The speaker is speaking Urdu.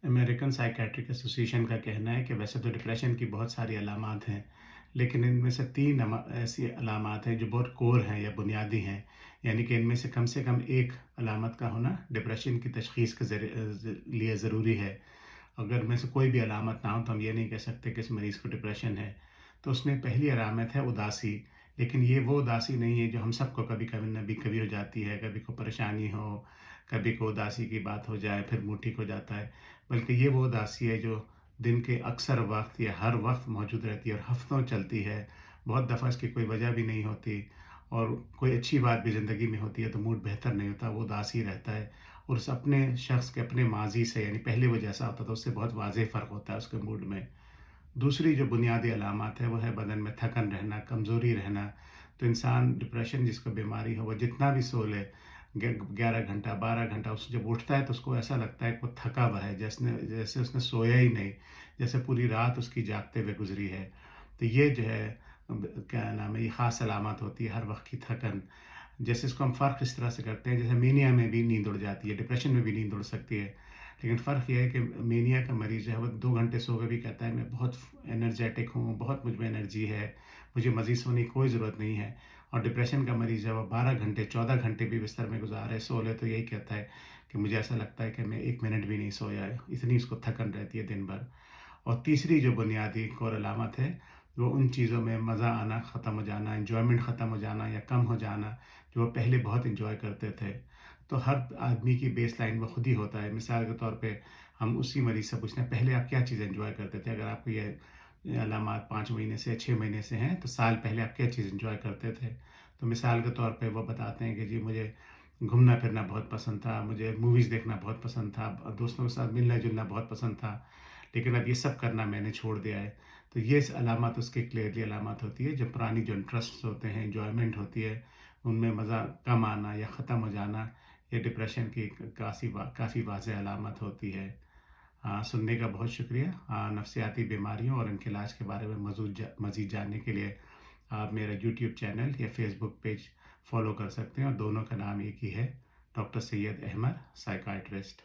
امریکن سائیکیٹرک ایسوسیشن کا کہنا ہے کہ ویسے تو ڈپریشن کی بہت ساری علامات ہیں، لیکن ان میں سے 3 ایسی علامات ہیں جو بہت کور ہیں یا بنیادی ہیں، یعنی کہ ان میں سے کم ایک علامت کا ہونا ڈپریشن کی تشخیص کے لیے ضروری ہے۔ اگر میں سے کوئی بھی علامت نہ ہو تو ہم یہ نہیں کہہ سکتے کہ اس مریض کو ڈپریشن ہے۔ تو اس میں پہلی علامت ہے اداسی، لیکن یہ وہ اداسی نہیں ہے جو ہم سب کو کبھی کبھی کبھی ہو جاتی ہے، کبھی کو پریشانی ہو، کبھی کو اداسی کی بات ہو جائے پھر منہ ٹھیک ہو جاتا ہے، بلکہ یہ وہ اداسی ہے جو دن کے اکثر وقت یا ہر وقت موجود رہتی ہے اور ہفتوں چلتی ہے۔ بہت دفعہ اس کی کوئی وجہ بھی نہیں ہوتی، اور کوئی اچھی بات بھی زندگی میں ہوتی ہے تو موڈ بہتر نہیں ہوتا، وہ اداسی رہتا ہے، اور اس اپنے شخص کے اپنے ماضی سے، یعنی پہلے وہ جیسا ہوتا تھا اس سے بہت واضح فرق ہوتا ہے اس کے موڈ میں۔ دوسری جو بنیادی علامات ہے وہ ہے بدن میں تھکن رہنا، کمزوری رہنا۔ تو انسان ڈپریشن جس کو بیماری ہو وہ جتنا بھی سو لے، 11 گھنٹہ 12 گھنٹہ، اس جب اٹھتا ہے تو اس کو ایسا لگتا ہے کہ وہ تھکا ہوا ہے، جیسے اس نے سویا ہی نہیں، جیسے پوری رات اس کی جاگتے ہوئے گزری ہے۔ تو یہ جو ہے کیا نام ہے، یہ خاص علامات ہوتی ہے ہر وقت کی تھکن۔ جیسے اس کو ہم فرق اس طرح سے کرتے ہیں، جیسے مینیا میں بھی نیند اڑ جاتی ہے، ڈپریشن میں بھی نیند اڑ سکتی ہے، لیکن فرق یہ ہے کہ مینیا کا مریض جو ہے وہ 2 گھنٹے سو کے بھی کہتا ہے میں بہت انرجیٹک ہوں، بہت مجھ میں انرجی ہے، مجھے مزید سونے کی کوئی ضرورت نہیں ہے۔ اور ڈپریشن کا مریض ہے وہ 12 گھنٹے 14 گھنٹے بھی بستر میں گزارے، سو لے تو یہی کہتا ہے کہ مجھے ایسا لگتا ہے کہ میں 1 منٹ بھی نہیں سویا ہے، اتنی اس کو تھکن رہتی ہے دن بھر۔ اور تیسری جو بنیادی ایک اور علامت ہے وہ ان چیزوں میں مزہ آنا ختم ہو جانا، انجوائمنٹ ختم ہو جانا یا کم ہو جانا جو وہ پہلے بہت انجوائے کرتے تھے۔ تو ہر آدمی کی بیس لائن وہ خود ہی ہوتا ہے۔ مثال کے طور پہ ہم اسی مریض سے پوچھتے ہیں پہلے آپ کیا چیز انجوائے کرتے تھے، اگر آپ کو یہ علامات 5 مہینے سے 6 مہینے سے ہیں تو سال پہلے آپ کیا چیز انجوائے کرتے تھے۔ تو مثال کے طور پہ وہ بتاتے ہیں کہ جی مجھے گھومنا پھرنا بہت پسند تھا، مجھے موویز دیکھنا بہت پسند تھا، دوستوں کے ساتھ ملنا جلنا بہت پسند تھا، لیکن اب یہ سب کرنا میں نے چھوڑ دیا ہے۔ تو یہ علامات اس کی کلیئرلی علامات ہوتی ہے، جو پرانی جو انٹرسٹس ہوتے ہیں، انجوائمنٹ ہوتی ہے، ان میں مزہ کم آنا یا ختم ہو جانا، یہ ڈپریشن کی کافی واضح علامت ہوتی ہے۔ سننے کا بہت شکریہ۔ نفسیاتی بیماریوں اور ان کے علاج کے بارے میں مزید جاننے کے لیے آپ میرا یوٹیوب چینل یا فیس بک پیج فالو کر سکتے ہیں، اور دونوں کا نام ایک ہی ہے، ڈاکٹر سید احمد سائیکائٹرسٹ۔